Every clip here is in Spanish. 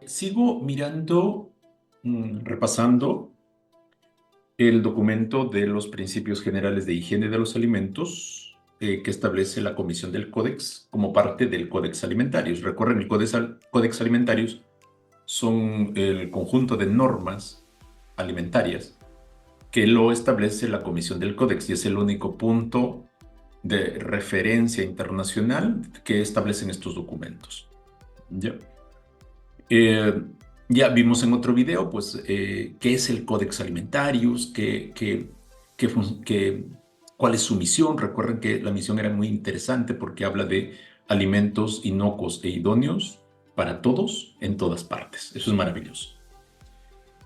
Sigo mirando, repasando el documento de los principios generales de higiene de los alimentos que establece la Comisión del Códex como parte del Códex Alimentarius. Recuerden, el Códex Alimentarius son el conjunto de normas alimentarias que lo establece la Comisión del Códex y es el único punto de referencia internacional que establecen estos documentos. ¿Ya? Eh, ya vimos en otro video, pues, qué es el Codex Alimentarius, cuál es su misión. Recuerden que la misión era muy interesante porque habla de alimentos inocuos e idóneos para todos en todas partes. Eso es maravilloso.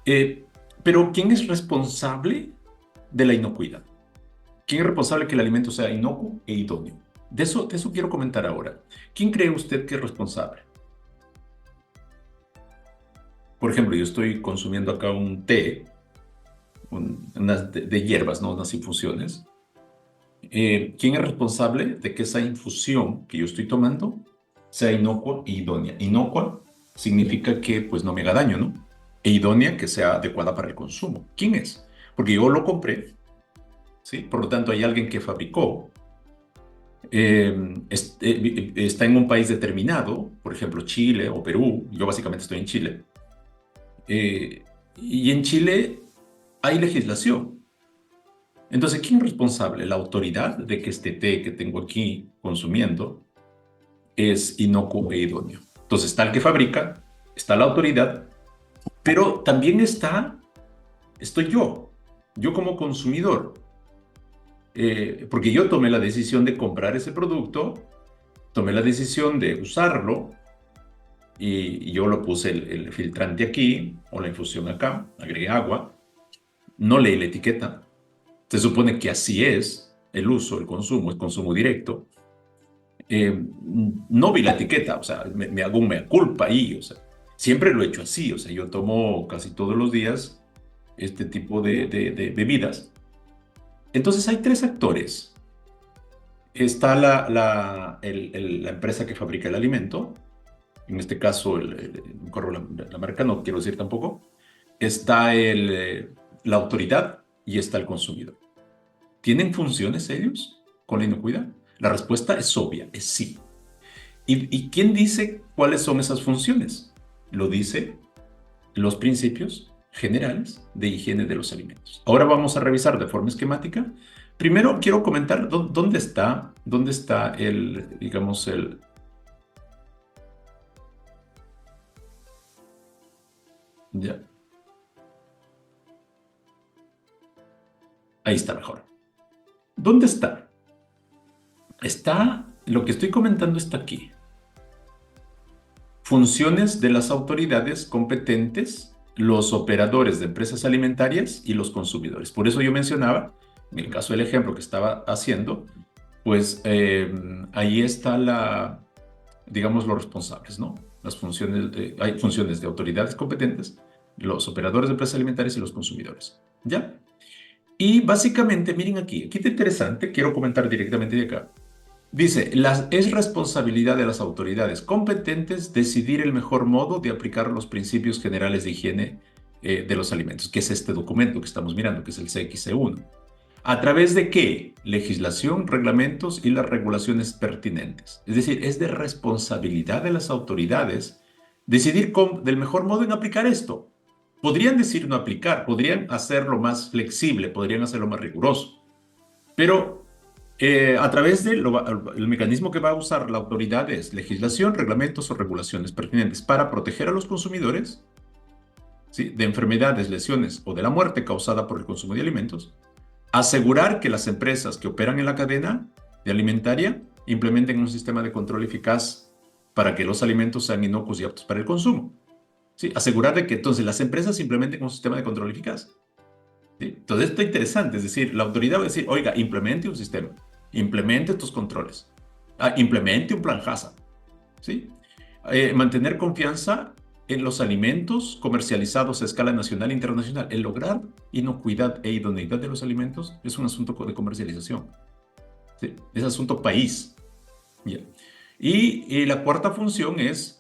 Eh, pero, ¿quién es responsable de la inocuidad? ¿Quién es responsable de que el alimento sea inocuo e idóneo? De eso quiero comentar ahora. ¿Quién cree usted que es responsable? Por ejemplo, yo estoy consumiendo acá un té, unas de hierbas, ¿no? Unas infusiones. ¿Quién es responsable de que esa infusión que yo estoy tomando sea inocua e idónea? Inocua significa que pues no me haga daño, ¿no? E idónea que sea adecuada para el consumo. ¿Quién es? Porque yo lo compré, ¿sí? Por lo tanto, hay alguien que fabricó, está en un país determinado, por ejemplo, Chile o Perú. Yo básicamente estoy en Chile. Y en Chile hay legislación. Entonces, ¿quién es responsable? La autoridad de que este té que tengo aquí consumiendo es inocuo e idóneo. Entonces, está el que fabrica, está la autoridad, pero también estoy yo como consumidor. Porque yo tomé la decisión de comprar ese producto, tomé la decisión de usarlo y yo lo puse el filtrante aquí o la infusión acá, agregué agua, no leí la etiqueta. Se supone que así es el uso, el consumo directo. No vi la etiqueta, o sea, me hago un mea culpa ahí, o sea, siempre lo he hecho así, o sea, yo tomo casi todos los días este tipo de bebidas. Entonces hay tres actores. Está la empresa que fabrica el alimento, en este caso, no recuerdo la marca, no quiero decir tampoco. Está la autoridad y está el consumidor. ¿Tienen funciones ellos con la inocuidad? La respuesta es obvia, es sí. ¿Y quién dice cuáles son esas funciones? Lo dice los principios generales de higiene de los alimentos. Ahora vamos a revisar de forma esquemática. Primero quiero comentar dónde está digamos, ya, ahí está mejor. ¿Dónde está? Lo que estoy comentando está aquí. Funciones de las autoridades competentes, los operadores de empresas alimentarias y los consumidores. Por eso yo mencionaba, en el caso del ejemplo que estaba haciendo, pues ahí está digamos, los responsables, ¿no? Hay funciones de autoridades competentes, los operadores de empresas alimentarias y los consumidores. ¿Ya? Y básicamente, miren aquí está interesante, quiero comentar directamente de acá. Dice, es responsabilidad de las autoridades competentes decidir el mejor modo de aplicar los principios generales de higiene de los alimentos, que es este documento que estamos mirando, que es el CXC1. ¿A través de qué? Legislación, reglamentos y las regulaciones pertinentes. Es decir, es de responsabilidad de las autoridades decidir del mejor modo en aplicar esto. Podrían decir no aplicar, podrían hacerlo más flexible, podrían hacerlo más riguroso, pero a través del el mecanismo que va a usar la autoridad es legislación, reglamentos o regulaciones pertinentes para proteger a los consumidores, ¿sí?, de enfermedades, lesiones o de la muerte causada por el consumo de alimentos, asegurar que las empresas que operan en la cadena de alimentaria implementen un sistema de control eficaz para que los alimentos sean inocuos y aptos para el consumo. ¿Sí? Asegurar de que entonces las empresas implementen un sistema de control eficaz. ¿Sí? Entonces esto es interesante, es decir, la autoridad va a decir, oiga, implemente un sistema, implemente estos controles, implemente un plan HACCP, ¿sí? Mantener confianza en los alimentos comercializados a escala nacional e internacional. El lograr inocuidad e idoneidad de los alimentos es un asunto de comercialización, ¿sí? Es asunto país. ¿Ya? Y la cuarta función es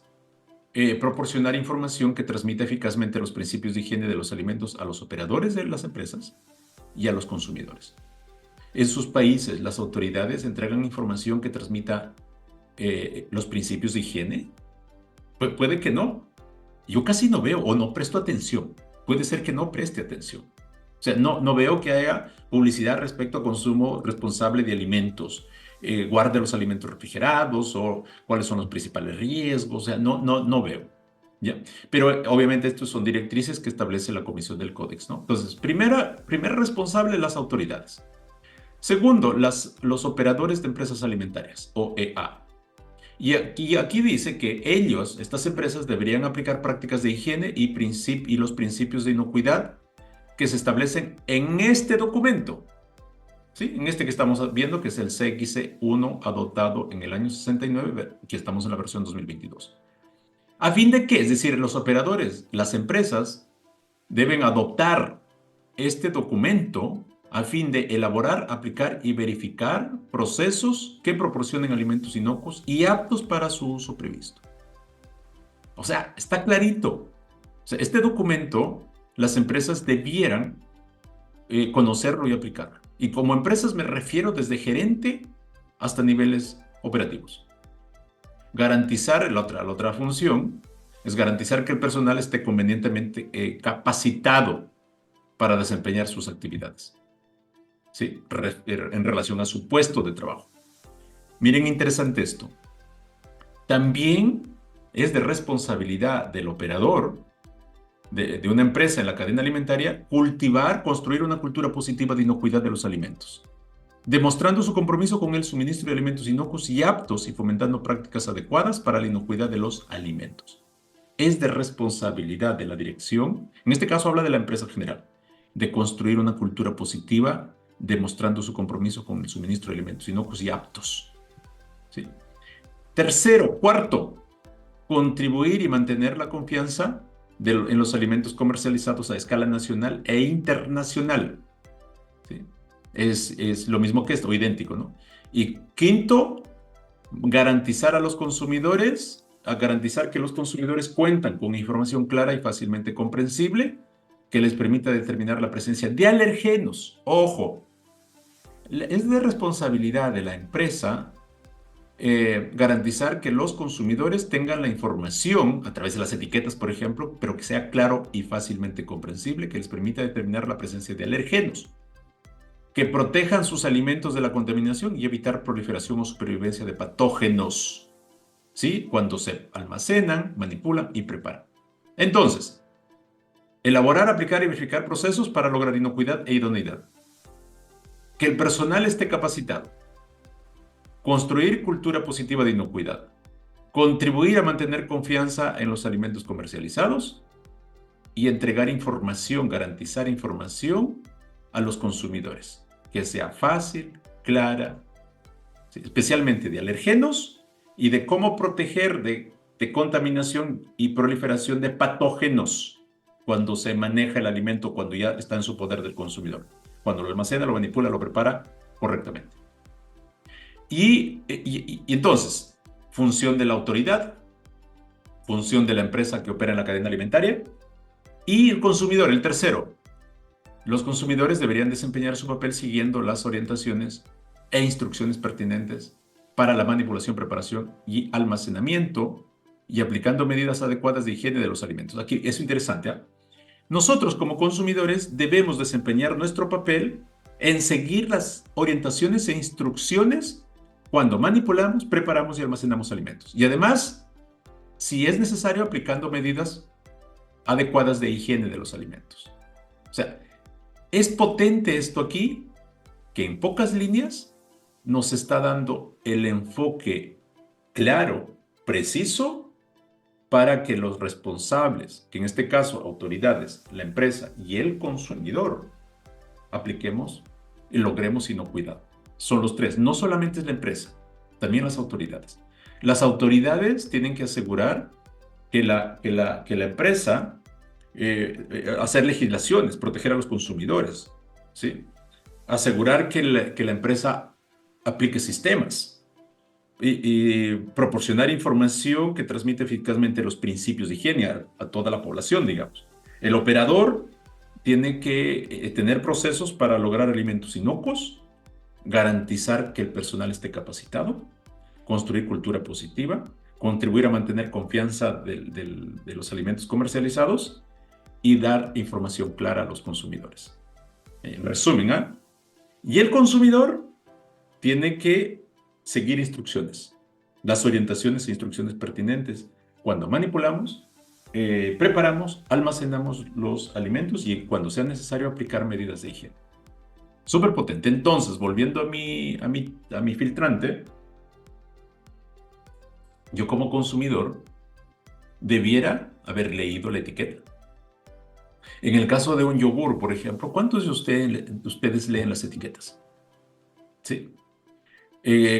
proporcionar información que transmita eficazmente los principios de higiene de los alimentos a los operadores de las empresas y a los consumidores. En sus países, las autoridades entregan información que transmita los principios de higiene. Puede que no. Yo casi no veo o no presto atención. Puede ser que no preste atención. O sea, no veo que haya publicidad respecto a consumo responsable de alimentos. Guarde los alimentos refrigerados o cuáles son los principales riesgos. O sea, no veo. ¿Ya? Pero obviamente estos son directrices que establece la Comisión del Códex, ¿no? Entonces, primera responsable, las autoridades. Segundo, los operadores de empresas alimentarias, OEA. Y aquí dice que ellos, estas empresas, deberían aplicar prácticas de higiene y los principios de inocuidad que se establecen en este documento, ¿sí? En este que estamos viendo, que es el CXC1 adoptado en el año 69, que estamos en la versión 2022. ¿A fin de qué? Es decir, los operadores, las empresas, deben adoptar este documento a fin de elaborar, aplicar y verificar procesos que proporcionen alimentos inocuos y aptos para su uso previsto. O sea, está clarito. O sea, este documento las empresas debieran conocerlo y aplicarlo. Y como empresas me refiero desde gerente hasta niveles operativos. Garantizar, la otra función es garantizar que el personal esté convenientemente capacitado para desempeñar sus actividades, ¿sí? En relación a su puesto de trabajo. Miren, interesante esto. También es de responsabilidad del operador de una empresa en la cadena alimentaria construir una cultura positiva de inocuidad de los alimentos, demostrando su compromiso con el suministro de alimentos inocuos y aptos y fomentando prácticas adecuadas para la inocuidad de los alimentos. Es de responsabilidad de la dirección, en este caso habla de la empresa general, de construir una cultura positiva, demostrando su compromiso con el suministro de alimentos inocuos y aptos. ¿Sí? Cuarto, contribuir y mantener la confianza en los alimentos comercializados a escala nacional e internacional. ¿Sí? Es lo mismo que esto, o idéntico, ¿no? Y quinto, garantizar que los consumidores cuentan con información clara y fácilmente comprensible que les permita determinar la presencia de alergenos. Ojo, es de responsabilidad de la empresa garantizar que los consumidores tengan la información a través de las etiquetas, por ejemplo, pero que sea claro y fácilmente comprensible, que les permita determinar la presencia de alergenos, que protejan sus alimentos de la contaminación y evitar proliferación o supervivencia de patógenos, ¿sí? Cuando se almacenan, manipulan y preparan. Entonces, elaborar, aplicar y verificar procesos para lograr inocuidad e idoneidad. Que el personal esté capacitado. Construir cultura positiva de inocuidad. Contribuir a mantener confianza en los alimentos comercializados y entregar información, garantizar información a los consumidores, que sea fácil, clara, ¿sí? Especialmente de alergenos y de cómo proteger de contaminación y proliferación de patógenos cuando se maneja el alimento, cuando ya está en su poder del consumidor, cuando lo almacena, lo manipula, lo prepara correctamente. Y entonces, función de la autoridad, función de la empresa que opera en la cadena alimentaria y el consumidor, el tercero. Los consumidores deberían desempeñar su papel siguiendo las orientaciones e instrucciones pertinentes para la manipulación, preparación y almacenamiento y aplicando medidas adecuadas de higiene de los alimentos. Aquí es interesante, ¿eh? Nosotros como consumidores debemos desempeñar nuestro papel en seguir las orientaciones e instrucciones cuando manipulamos, preparamos y almacenamos alimentos. Y además, si es necesario, aplicando medidas adecuadas de higiene de los alimentos. O sea, es potente esto aquí, que en pocas líneas nos está dando el enfoque claro, preciso, para que los responsables, que en este caso autoridades, la empresa y el consumidor, apliquemos y logremos inocuidad. Son los tres, no solamente es la empresa, también las autoridades. Las autoridades tienen que asegurar que la empresa, hacer legislaciones, proteger a los consumidores, ¿sí? Asegurar que la empresa aplique sistemas, y proporcionar información que transmite eficazmente los principios de higiene a toda la población, digamos. El operador tiene que tener procesos para lograr alimentos inocuos, garantizar que el personal esté capacitado, construir cultura positiva, contribuir a mantener confianza de los alimentos comercializados y dar información clara a los consumidores. En resumen, ¿ah? Y el consumidor tiene que seguir instrucciones, las orientaciones e instrucciones pertinentes cuando manipulamos, preparamos, almacenamos los alimentos y cuando sea necesario aplicar medidas de higiene. Súper potente. Entonces, volviendo a mi filtrante, yo como consumidor debiera haber leído la etiqueta. En el caso de un yogur, por ejemplo, ¿cuántos de ustedes leen las etiquetas? ¿Sí?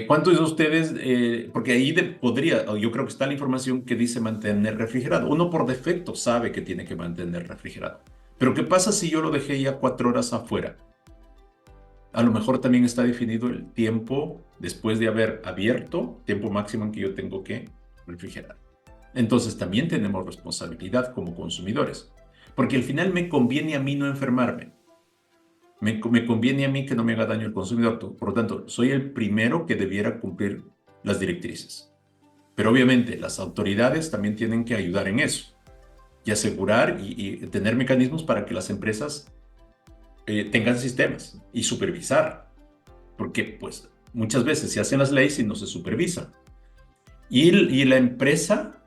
¿Cuántos de ustedes, porque ahí podría, o yo creo que está la información que dice mantener refrigerado. Uno por defecto sabe que tiene que mantener refrigerado. Pero ¿qué pasa si yo lo dejé ya 4 horas afuera? A lo mejor también está definido el tiempo después de haber abierto, tiempo máximo en que yo tengo que refrigerar. Entonces también tenemos responsabilidad como consumidores, porque al final me conviene a mí no enfermarme. Me conviene a mí que no me haga daño el consumidor. Por lo tanto, soy el primero que debiera cumplir las directrices. Pero obviamente las autoridades también tienen que ayudar en eso y asegurar y tener mecanismos para que las empresas tengan sistemas y supervisar. Porque pues muchas veces se hacen las leyes y no se supervisan. Y la empresa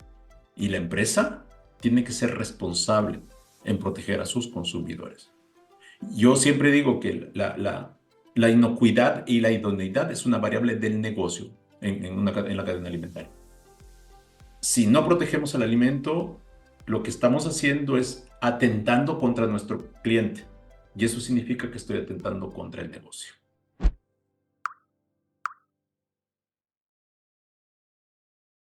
tiene que ser responsable en proteger a sus consumidores. Yo siempre digo que la inocuidad y la idoneidad es una variable del negocio en la cadena alimentaria. Si no protegemos el alimento, lo que estamos haciendo es atentando contra nuestro cliente. Y eso significa que estoy atentando contra el negocio.